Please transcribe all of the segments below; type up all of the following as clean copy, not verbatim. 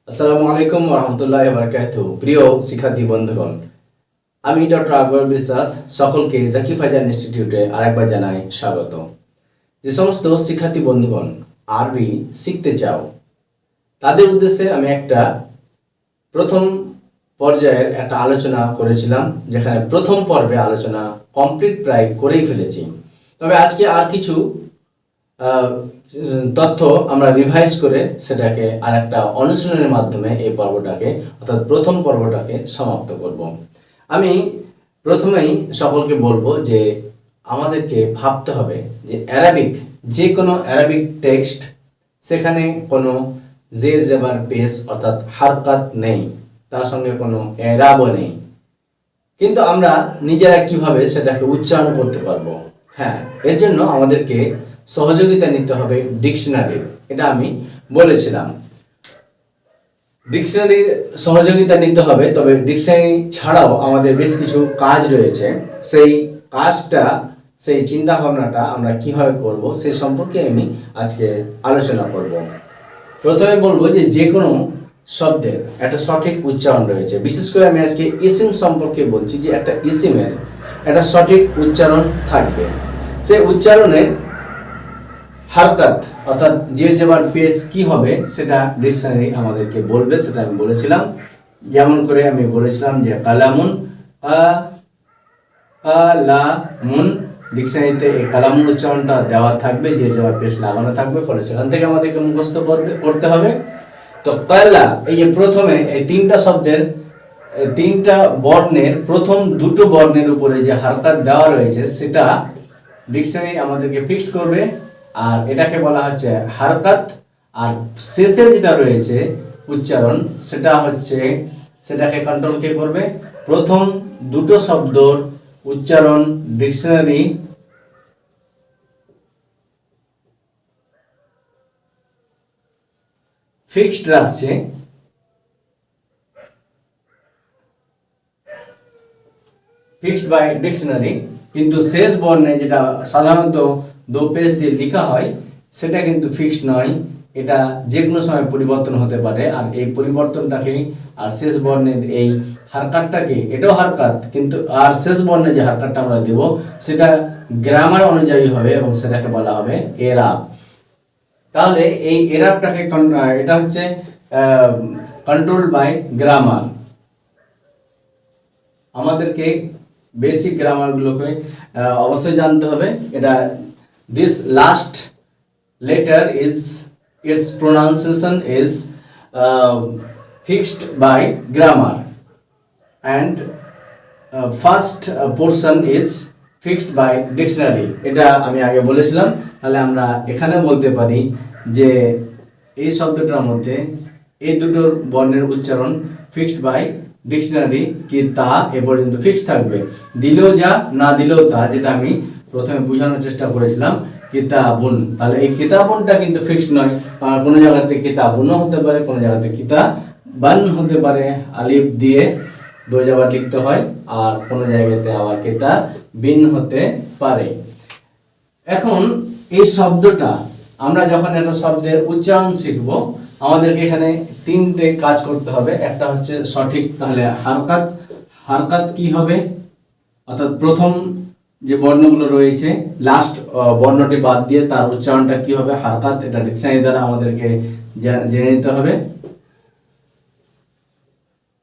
আসসালামু আলাইকুম রহমতুল্লাহ বারাকাতুহু। প্রিয় শিক্ষার্থী বন্ধুগণ, আমি ডক্টর আকবর বিশ্বাস সকলকে জাকি ফাইজান ইনস্টিটিউটে আরেকবার জানাই স্বাগত। যে সমস্ত শিক্ষার্থী বন্ধুগণ আরবি শিখতে চাও তাদের উদ্দেশ্যে আমি একটা প্রথম পর্যায়ের একটা আলোচনা করেছিলাম, যেখানে প্রথম পর্বে আলোচনা কমপ্লিট প্রায় করেই ফেলেছি। তবে আজকে আর কিছু তথ্য আমরা রিভাইজ করে সেটাকে আর একটা অনুশীলনের মাধ্যমে এই পর্বটাকে অর্থাৎ প্রথম পর্বটাকে সমাপ্ত করব। আমি প্রথমেই সকলকে বলবো যে আমাদেরকে ভাবতে হবে যে যে কোনো অ্যারাবিক টেক্সট, সেখানে কোনো জের জেবার পেশ অর্থাৎ হারকাত নেই, তার সঙ্গে কোনো এরাবও নেই, কিন্তু আমরা নিজেরা কিভাবে সেটাকে উচ্চারণ করতে পারবো? হ্যাঁ, এর জন্য আমাদেরকে সহযোগিতা নিতে হবে ডিকশনারি। এটা আমি বলেছিলাম, ডিকশনারি সহযোগিতা নিতে হবে। তবে ডিকশনারি ছাড়াও আমাদের বেশ কিছু কাজ রয়েছে। সেই কাজটা, সেই চিন্তা ভাবনাটা আমরা কিভাবে করব সেই সম্পর্কে আমি আজকে আলোচনা করব। প্রথমে বলবো যে কোনো শব্দের একটা সঠিক উচ্চারণ রয়েছে। বিশেষ করে আমি আজকে ইসিম সম্পর্কে বলছি, যে একটা ইসিমের একটা সঠিক উচ্চারণ থাকবে। সেই উচ্চারণের হারকাত অর্থাৎ জের জেবার পেশ কি হবে সেটা ডিকশনারি আমাদেরকে বলবে। সেটা আমি বলেছিলাম। যেমন করে আমি বলেছিলাম যে কালামুন, কালামুন, ডিকশনারিতে এই কালামুন উচ্চারণটা দেওয়া থাকবে, জের জেবার পেশ লাগানো থাকবে, ফলে সেখান থেকে আমাদেরকে মুখস্থ করতে হবে। তো কালা, এই যে প্রথমে এই তিনটা শব্দের তিনটা বর্ণের প্রথম দুটো বর্ণের উপরে যে হারকাত দেওয়া রয়েছে সেটা ডিকশনারি আমাদেরকে ফিক্সড করবে, আর এটাকে বলা হচ্ছে হারকাত। আর শেষের যেটা রয়েছে উচ্চারণ, সেটাকে কন্ট্রোল কে করবে? প্রথম দুটো শব্দর উচ্চারণ ডিকশনারি ফিক্সড রাখছে, ফিক্সড বাই ডিকশনারি, কিন্তু শেষ বর্ণে যেটা সাধারণত দো পেজ দিয়ে লেখা হয় সেটা কিন্তু ফিক্সড নয়। এটা যে কোনো সময় পরিবর্তন হতে পারে। আর এই পরিবর্তনটাকে আর শেষ বর্ণের এই হারকাতটাকে, এটাও হারকাত, কিন্তু আর শেষ বর্ণে যে হারকাতটা আমরা দেব সেটা গ্রামার অনুযায়ী হবে এবং সেটাকে বলা হবে এরাব। তাহলে এই এরাবটাকে এটা হচ্ছে কন্ট্রোল বাই গ্রামার। আমাদেরকে বেসিক গ্রামারগুলোকে অবশ্যই জানতে হবে। এটা this last letter is its pronunciation is fixed by grammar, and first portion is fixed by dictionary. এটা আমি আগে বলেছিলাম। তাহলে আমরা এখানে বলতে পারি যে এই শব্দটার মধ্যে এই দুটোর বর্ণের উচ্চারণ ফিক্সড বাই ডিকশনারি, কি তা এ পর্যন্ত ফিক্সড থাকবে। দিলেও যা, না দিলেও তা, যেটা আমি প্রথমে বোঝানোর চেষ্টা করেছিলাম কিতাবুন। তাহলে এই কিতাবুনটা কিন্তু ফিক্সড নয়, কারণ কোনো জায়গাতে কিতাবুনও হতে পারে, কোনো জায়গাতে কিতাবান হতে পারে, আলিফ দিয়ে দো জাবার লিখতে হয়, আর কোনো জায়গাতে আবার কিতাবিন হতে পারে। এখন এই শব্দটা আমরা যখন একটা শব্দের উচ্চারণ শিখব, আমাদেরকে এখানে তিনটে কাজ করতে হবে। একটা হচ্ছে সঠিক, তাহলে হারকাত কি হবে, অর্থাৎ প্রথম যে বর্ণগুলো রয়েছে লাস্ট বর্ণটি বাদ দিয়ে তার উচ্চারণটা কি হবে, হারকাত। এটা ডিকশনারি দ্বারা আমাদেরকে জেনে নিতে হবে।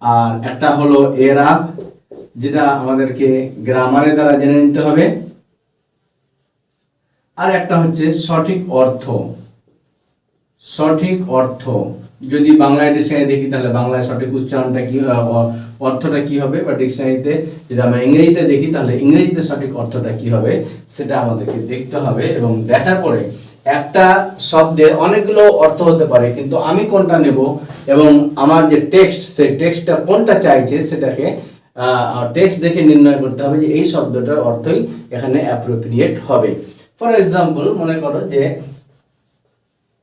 আর একটা হলো এরাব, যেটা আমাদেরকে গ্রামারের দ্বারা জেনে নিতে হবে। আর একটা হচ্ছে সঠিক অর্থ। যদি বাংলায় ডিকশনারি দেখি তাহলে বাংলায় সঠিক উচ্চারণটা কি, অর্থটা কি হবে, বা ডিকশনারিতে যদি আমরা ইংরেজিতে দেখি তাহলে ইংরেজিতে সঠিক অর্থটা কি হবে সেটা আমাদেরকে দেখতে হবে। এবং দেখার পরে একটা শব্দের অনেকগুলো অর্থ হতে পারে, কিন্তু আমি কোনটা নেব এবং আমার যে টেক্সট, সেই টেক্সটটা কোনটা চাইছে সেটাকে টেক্সট দেখে নির্ণয় করতে হবে যে এই শব্দটার অর্থই এখানে অ্যাপ্রোপ্রিয়েট হবে। ফর এক্সাম্পল, মনে করো যে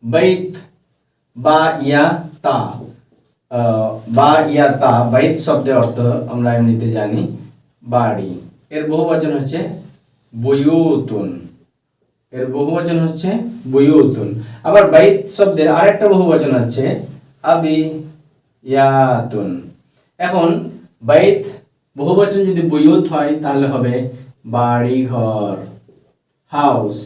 বাইত বা ইয়া তা, বাইত শব্দের অর্থ আমরা এমনিতে জানি বাড়ি। এর বহুবচন হচ্ছে বুয়ুতুন। আবার বাইত শব্দের আরেকটা বহুবচন হচ্ছে ইয়াতুন। এখন বাইত বহুবচন যদি বুয়ুত হয় তাহলে হবে বাড়ি ঘর, হাউস।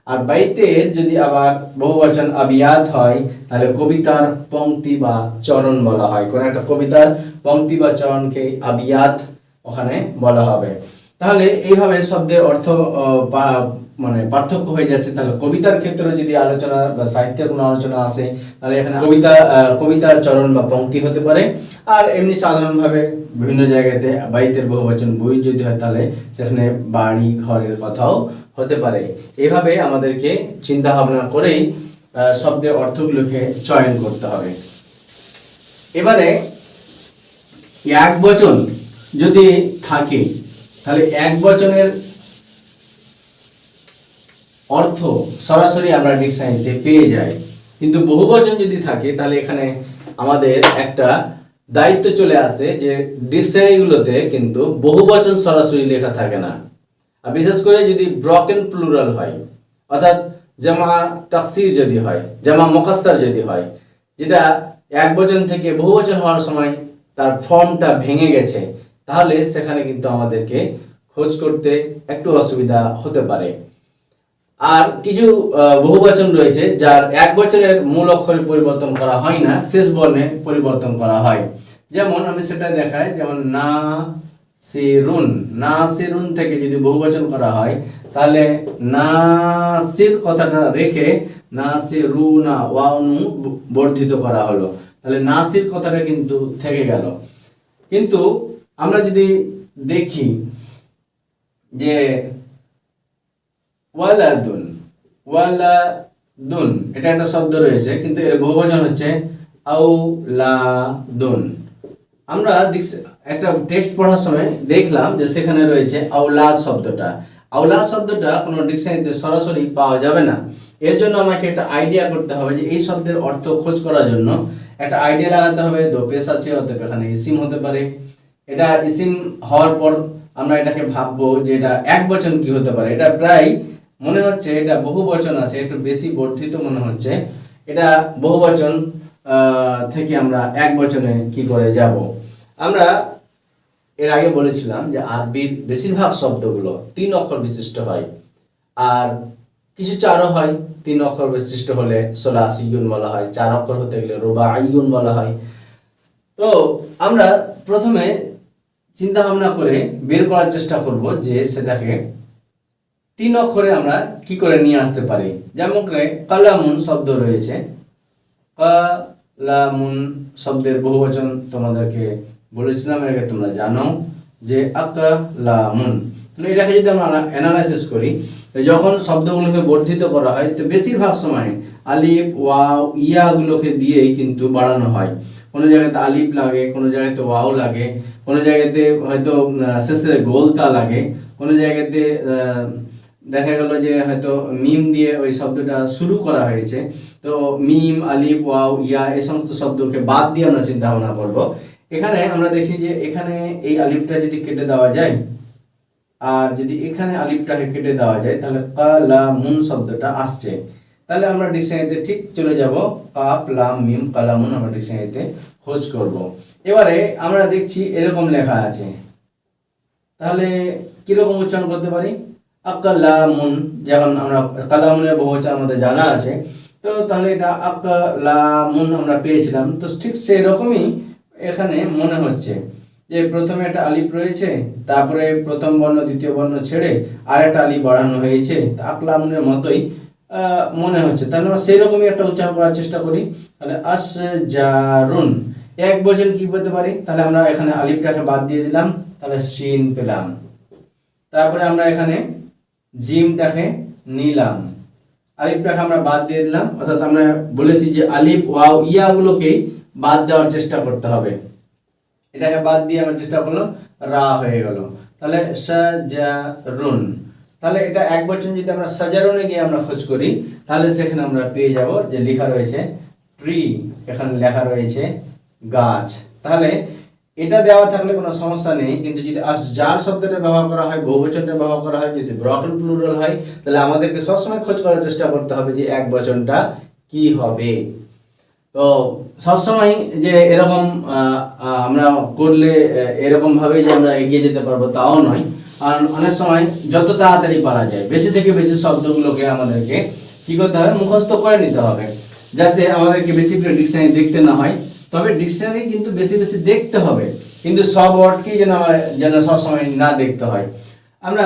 আর বাইতের যদি আবার বহুবচন আবিয়াত হয় তাহলে কবিতার পংক্তি বা চরণ বলা হয়। কোন একটা কবিতার পংক্তি বা চরণকে আবিয়াত ওখানে বলা হবে। তাহলে এইভাবে শব্দের অর্থ মানে পার্থক্য হয়ে যাচ্ছে। তাহলে কবিতার ক্ষেত্রে যদি আলোচনা বা সাহিত্যের কোনো আলোচনা আসে তাহলে এখানে কবিতার চরণ বা পংক্তি হতে পারে। আর এমনি সাধারণভাবে বিভিন্ন জায়গাতে বাইতের বহুবচন বই যদি হয় তাহলে সেখানে বাড়ি ঘরের কথাও হতে পারে। এভাবে আমাদেরকে চিন্তা ভাবনা করেই শব্দের অর্থগুলোকে চয়ন করতে হবে। এবারে এক বচন যদি থাকে তাহলে এক বচনের অর্থ সরাসরি আমরা ডিকশনারিতে পেয়ে যাই, কিন্তু বহুবচন যদি থাকে তাহলে এখানে আমাদের একটা দায়িত্ব চলে আসে যে ডিকশনারিগুলোতে কিন্তু বহুবচন সরাসরি লেখা থাকে না। আর বিশেষ করে যদি ব্রকেন প্লুরাল হয়, অর্থাৎ জামা তাকসির যদি হয়, জামা মুকাসসার যদি হয়, যেটা এক বচন থেকে বহুবচন হওয়ার সময় তার ফর্মটা ভেঙে গেছে, তাহলে সেখানে কিন্তু আমাদেরকে খোঁজ করতে একটু অসুবিধা হতে পারে। আর কিছু বহুবচন রয়েছে যার এক বচনের মূল অক্ষরে পরিবর্তন করা হয় না, শেষ বর্ণে পরিবর্তন করা হয়। যেমন আমি সেটা দেখাই, যেমন না সিরুন, নাসিরুন থেকে যদি বহুবচন করা হয় তাহলে নাসির কথাটা রেখে নাসিরুনা ওয়াউনু বর্ধিত করা হলো, তাহলে নাসির কথাটা কিন্তু থেকে গেল। কিন্তু আমরা যদি দেখি যে ওয়ালাদুন, ওয়ালাদুন এটা একটা শব্দ রয়েছে কিন্তু এর বহুবচন হচ্ছে আউলাদুন। আমরা একটা টেক্সট পড়ার সময় দেখলাম যে সেখানে রয়েছে আওলাদ শব্দটা। আওলাদ শব্দটা কোনো ডিকশনারিতে সরাসরি পাওয়া যাবে না। এর জন্য আমাকে একটা আইডিয়া করতে হবে যে এই শব্দের অর্থ খোঁজ করার জন্য একটা আইডিয়া লাগাতে হবে। দো পেশ আছে, অতএব এখানে ইসিম হতে পারে। এটা ইসিম হওয়ার পর আমরা এটাকে ভাববো যে এটা এক বচন কি হতে পারে। এটা প্রায় মনে হচ্ছে এটা বহু বচন আছে, একটু বেশি বর্ধিত মনে হচ্ছে। এটা বহু বচন থেকে আমরা এক বচনে কি করে যাব। আমরা এর আগে বলেছিলাম যে আরবির বেশিরভাগ শব্দগুলো 3 অক্ষর বিশিষ্ট হয়, আর কিছু 4ও হয়। 3 অক্ষর বিশিষ্ট হলে সোলাসিয়ুন বলা হয়, 4 অক্ষর হতে গেলে রুবাইয়ুন বলা হয়। তো আমরা প্রথমে চিন্তা ভাবনা করে বের করার চেষ্টা করব যে সেটাকে 3 অক্ষরে আমরা কি করে নিয়ে আসতে পারি। যেমন করে কালামুন শব্দ রয়েছে, কালামুন শব্দের বহুবচন তোমাদেরকে বলেছিলাম আগে, তোমরা জানো যে আকালামুন। এটাকে যদি আমরা অ্যানালাইসিস করি, যখন শব্দগুলোকে বর্ধিত করা হয় তো বেশিরভাগ সময় আলিফ ওয়াও ইয়াগুলোকে দিয়েই কিন্তু বাড়ানো হয়। কোনো জায়গাতে আলিফ লাগে, কোনো জায়গাতে ওয়াও লাগে, কোনো জায়গাতে হয়তো শেষে গোলতা লাগে, কোনো জায়গাতে দেখা গেল যে হয়তো মিম দিয়ে ওই শব্দটা শুরু করা হয়েছে। তো মিম, আলিফ, ওয়াও, ইয়া এই সমস্ত শব্দকে বাদ দিয়ে আমরা চিন্তা ভাবনা করবো। এখানে আমরা দেখি যে এখানে এই আলিফটা যদি কেটে দেওয়া যায় আর যদি এখানে আলিফটাকে কেটে দেওয়া যায় তাহলে কালামুন শব্দটা আসছে। তাহলে আমরা ডিকশনারিতে ঠিক চলে যাব, কাফ লাম মিম কালামুন আমরা ডিকশনারিতে খোঁজ করব। এবারে আমরা দেখছি এরকম লেখা আছে, তাহলে কিরকম উচ্চারণ করতে পারি? আকালামুন, যখন আমরা কালামুনের বহুবচন আমাদের জানা আছে, তো তাহলে এটা আকালামুন আমরা পেয়েছিলাম। তো ঠিক সেই রকমই এখানে মনে হচ্ছে যে প্রথমে একটা আলিফ রয়েছে, তারপরে প্রথম বর্ণ দ্বিতীয় বর্ণ ছেড়ে আর একটা আলিফ বাড়ানো হয়েছে, আকলামুনের মতোই মনে হচ্ছে। তাহলে আমরা সেই রকমই একটা উচ্চারণ করার চেষ্টা করি। তাহলে আসজারুন এক বচন কি বলতে পারি? তাহলে আমরা এখানে আলিফটাকে বাদ দিয়ে দিলাম, তাহলে শিন পেলাম। তারপরে আমরা এখানে জিমটাকে নিলাম, আলিফটাকে আমরা বাদ দিয়ে দিলাম। অর্থাৎ আমরা বলেছি যে আলিফ ওয়াও ইয়াগুলোকেই বাদ দেওয়ার চেষ্টা করতে হবে। এটাকে বাদ দিয়ে আমরা চেষ্টা করলাম, রা হয়ে গেল। তাহলে সাজারুন, তাহলে এটা এক বচন যদি আমরা সাজারুনে গিয়ে আমরা খোঁজ করি তাহলে সেখানে আমরা পেয়ে যাব যে লেখা রয়েছে ট্রি, এখানে লেখা রয়েছে গাছ। তাহলে এটা দেওয়া থাকলে কোনো সমস্যা নেই, কিন্তু যদি আসজার শব্দটা ব্যবহার করা হয়, বহুবচনটা ব্যবহার করা হয়, যদি ব্রকেন প্লুরাল হয়, তাহলে আমাদেরকে সবসময় খোঁজ করার চেষ্টা করতে হবে যে এক বচনটা কি হবে। তো সবসময় যে এরকম আমরা করলে এরকমভাবে যে আমরা এগিয়ে যেতে পারবো তাও নয়, কারণ অনেক সময় যত তাড়াতাড়ি পারা যায় বেশি থেকে বেশি শব্দগুলোকে আমাদেরকে কী করতে হবে, মুখস্থ করে নিতে হবে, যাতে আমাদেরকে বেশি করে ডিকশনারি দেখতে না হয়। তবে ডিকশনারি কিন্তু বেশি বেশি দেখতে হবে, কিন্তু সব ওয়ার্ডকেই যেন সবসময় না দেখতে হয়। আমরা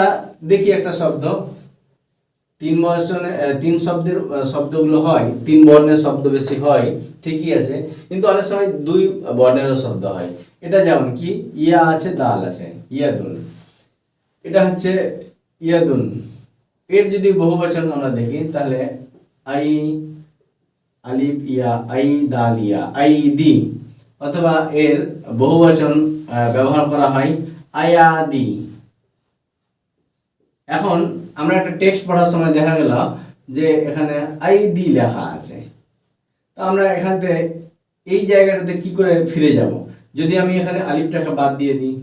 দেখি একটা শব্দ, তিন শব্দের শব্দগুলো হয়, তিন বর্ণের শব্দ বেশি হয়, ঠিকই আছে, কিন্তু অনেক সময় দুই বর্ণেরও শব্দ হয়। এটা যেমন কি ইয়া আছে, দাল আছে, ইয়াদুন, এটা হচ্ছে ইয়াদুন। এর যদি বহুবচন আমরা দেখি তাহলে আই আলিফ ইয়া, আই দাল ইয়া, আই দি, অথবা এর বহুবচন ব্যবহার করা হয় আয়াদি। এখন আমরা একটা টেক্সট পড়ার সময় দেখা গেল যে এখানে আই দি লেখা আছে, তো আমরা এখান থেকে এই জায়গাটাতে কি করে ফিরে যাব? যদি আমি এখানে আলিফটাকে বাদ দিয়ে দিই,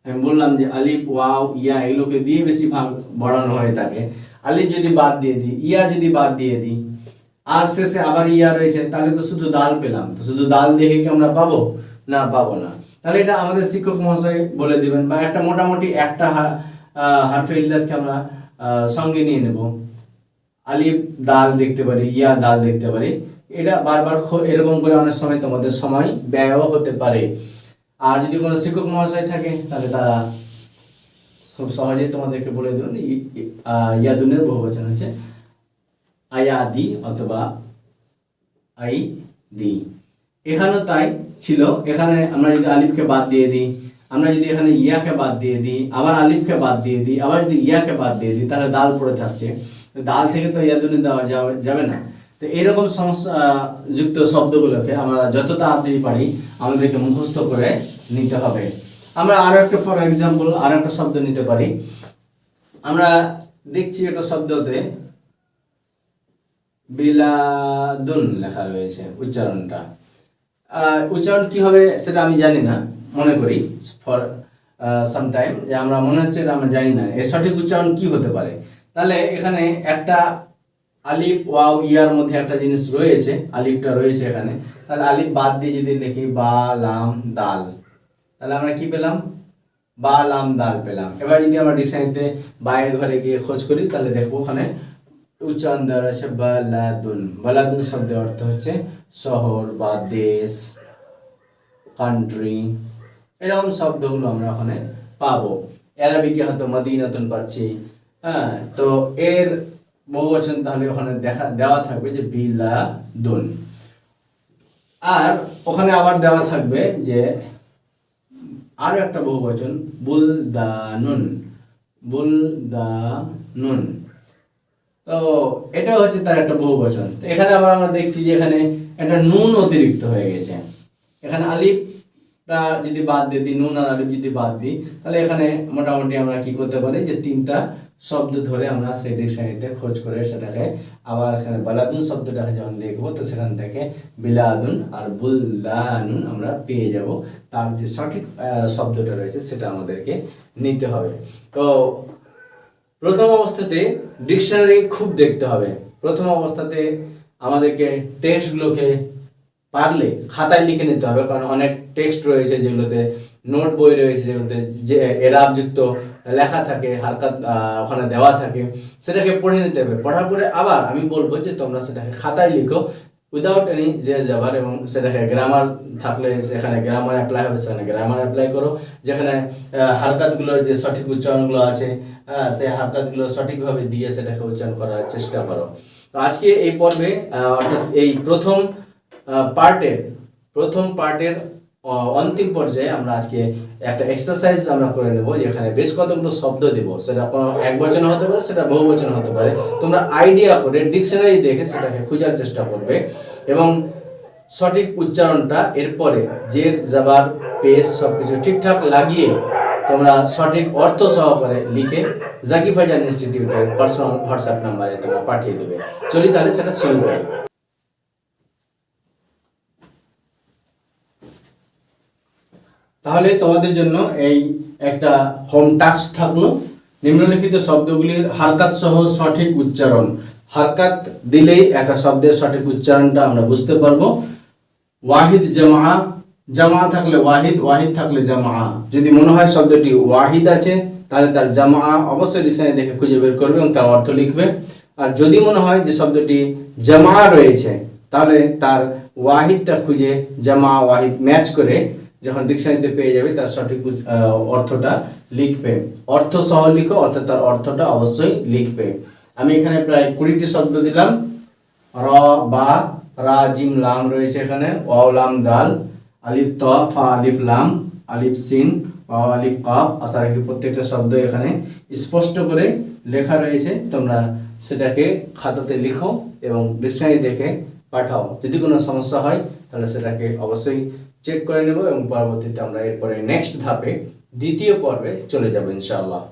আমি বললাম যে আলিফ ওয়াও ইয়া এগুলোকে দিয়ে বেশি ভাগ বাড়ানো হয়ে থাকে, আলিফ যদি বাদ দিয়ে দিই, ইয়া যদি বাদ দিয়ে দিই, আর শেষে আবার ইয়া রয়েছে, তাহলে তো শুধু দাল পেলাম। তো শুধু দাল দেখে কি আমরা পাবো? না, পাবো না। তাহলে এটা আমাদের শিক্ষক মহাশয় বলে দিবেন, বা একটা মোটামুটি একটা হারফে ইল্লাতকে আমরা সঙ্গে নিয়ে নেব। আলিফ দাল দেখতে পারি, ইয়া দাল দেখতে পারি, এটা বারবার এরকম করে অনেক সময় তোমাদের সময় ব্যয়ও হতে পারে। আর যদি কোনো শিক্ষক মহাশয় থাকে তাহলে তারা খুব সহজেই তোমাদেরকে বলে দেবেন ইয়াদুনের বহুবচন আছে আয়াদি অথবা আই দি। এখানেও তাই ছিল, এখানে আমরা যদি আলিফকে বাদ দিয়ে দিই, আমরা যদি এখানে ইয়াকে বাদ দিয়ে দিই, আবার আলিফকে বাদ দিয়ে দিই, আবার যদি ইয়াকে বাদ দিয়ে দিই, তাহলে দাল পড়ে থাকছে, দাল থেকে তো ইয়াদুনে দেওয়া যাবে না। তো এরকম সমস্যা যুক্ত শব্দগুলোকে আমরা যত তাড়াতাড়ি পারি আমাদেরকে মুখস্থ করে নিতে হবে। আমরা আরো একটা ফর এক্সাম্পল আর একটা শব্দ নিতে পারি। আমরা দেখছি একটা শব্দতে বিলাদুন লেখা রয়েছে, উচ্চারণ কি হবে সেটা আমি জানি না, মনে করি ফর সাম টাইম যে আমরা মনে হচ্ছে এটা আমরা জানি না এর সঠিক উচ্চারণ কি হতে পারে। তাহলে এখানে একটা আলিফ ওয়াও ইয়ার মধ্যে একটা জিনিস রয়েছে, আলিফটা রয়েছে এখানে, তাহলে আলিফ বাদ দিয়ে যদি লিখি বা লাম দাল, তাহলে আমরা কি পেলাম? বা লাম দাল পেলাম। এবার যদি আমরা ডিকশনারিতে বাইরের ঘরে গিয়ে খোঁজ করি তাহলে দেখবো ওখানে উচ্চারণ দেওয়া আছে বালাদুন। বালাদুন শব্দের অর্থ হচ্ছে শহর বা দেশ, কান্ট্রি, এরকম শব্দগুলো আমরা ওখানে পাবো। আরবিকে হয়তো মদিনাতুন পাচ্ছি, হ্যাঁ, তো এর বহুবচন তাহলে ওখানে দেওয়া থাকবে যে বিলাদুন। আর ওখানে আবার দেওয়া থাকবে যে আরো একটা বহুবচন বুলদানুন, বুলদানুন। তো এটা হচ্ছে তার একটা বহুবচন। তো এখানে আবার আমরা দেখছি যে এখানে একটা নুন অতিরিক্ত হয়ে গেছে। এখানে আলিফটা যদি বাদ দিয়ে দিই, নুন আর আলিফ যদি বাদ দিই, তাহলে এখানে মোটামুটি আমরা কি করতে পারি যে তিনটা শব্দ ধরে আমরা সেই ডিকশনারিতে খোঁজ করে সেটাকে আবার এখানে বালাদুন শব্দটাকে যখন দেখবো তো সেখান থেকে বিলাদুন আর বুলদানুন আমরা পেয়ে যাব। তার যে সঠিক শব্দটা রয়েছে সেটা আমাদেরকে নিতে হবে। তো প্রথম অবস্থাতে ডিকশনারি খুব দেখতে হবে। প্রথম অবস্থাতে আমাদেরকে টেক্সটগুলোকে পারলে খাতায় লিখে নিতে হবে, কারণ অনেক টেক্সট রয়েছে যেগুলোতে, নোট বই রয়েছে যেগুলোতে যে এরাবযুক্ত লেখা থাকে, হারকাত ওখানে দেওয়া থাকে, সেটাকে পড়ে নিতে হবে। পড়ার পরে আবার আমি বলবো যে তোমরা সেটাকে খাতায় লিখো উইদাউট এনি যাবার, এবং সেটাকে গ্রামার থাকলে সেখানে গ্রামার অ্যাপ্লাই হবে, সেখানে গ্রামার অ্যাপ্লাই করো। যেখানে হারকাতগুলোর যে সঠিক উচ্চারণগুলো আছে সেই হারকাতগুলো সঠিকভাবে দিয়ে সেটাকে উচ্চারণ করার চেষ্টা করো। তো আজকে এই পর্বে অর্থাৎ এই প্রথম পার্টের অন্তিম পর্যায়ে আমরা আজকে একটা এক্সারসাইজ আমরা করে নেব, যেখানে বেশ কতগুলো শব্দ দেব, সেটা কোনো এক বচনে হতে পারে, সেটা বহু বচনে হতে পারে। তোমরা আইডিয়া করে ডিকশনারি দেখে সেটাকে খোঁজার চেষ্টা করবে এবং সঠিক উচ্চারণটা এরপরে জের জাবার পেশ সবকিছু ঠিকঠাক লাগিয়ে তোমরা সঠিক অর্থ সহকারে লিখে জাকি ফাইজান ইনস্টিটিউটের পার্সোনাল হোয়াটসঅ্যাপ নাম্বারে তোমরা পাঠিয়ে দেবে। চলি তাহলে সেটা শুরু করি। তাহলে তোমাদের জন্য এই একটা হোম টাস্ক থাকলো, নিম্নলিখিত শব্দগুলির হারকাত সহ সঠিক উচ্চারণ। হারকাত দিলেই একটা শব্দের সঠিক উচ্চারণটা আমরা বুঝতে পারবো। ওয়াহিদ জামা, জামা থাকলে ওয়াহিদ, ওয়াহিদ থাকলে জামা। যদি মনে হয় শব্দটি ওয়াহিদ আছে তাহলে তার জামা অবশ্যই ডিকশনারি দেখে খুঁজে বের করবে এবং তার অর্থ লিখবে। আর যদি মনে হয় যে শব্দটি জামা রয়েছে তাহলে তার ওয়াহিদটা খুঁজে জামা ওয়াহিদ ম্যাচ করে যখন ডিকশনারিতে পেয়ে যাবে তার সঠিক অর্থটা লিখবে। অর্থ সহ লিখো, অর্থাৎ তার অর্থটা অবশ্যই লিখবে। আমি এখানে প্রায় 20টি শব্দ দিলাম। র, বা, রা, জিম, লাম রয়েছে এখানে, ওয়াও, লাম, দাল, আলিফ, ত, ফা, আলিফ, লাম, আলিফ, সিন, ওয়াও, আলিফ, কাফ। আশা রাখি প্রত্যেকটা শব্দ এখানে স্পষ্ট করে লেখা রয়েছে। তোমরা সেটাকে খাতাতে লিখো এবং ডিকশনারি দেখে পাঠাও। যদি কোনো সমস্যা হয় তাহলে সেটাকে অবশ্যই চেক করে নেব এবং পরবর্তীতে আমরা এরপরে নেক্সট ধাপে দ্বিতীয় পর্বে চলে যাব ইনশাআল্লাহ।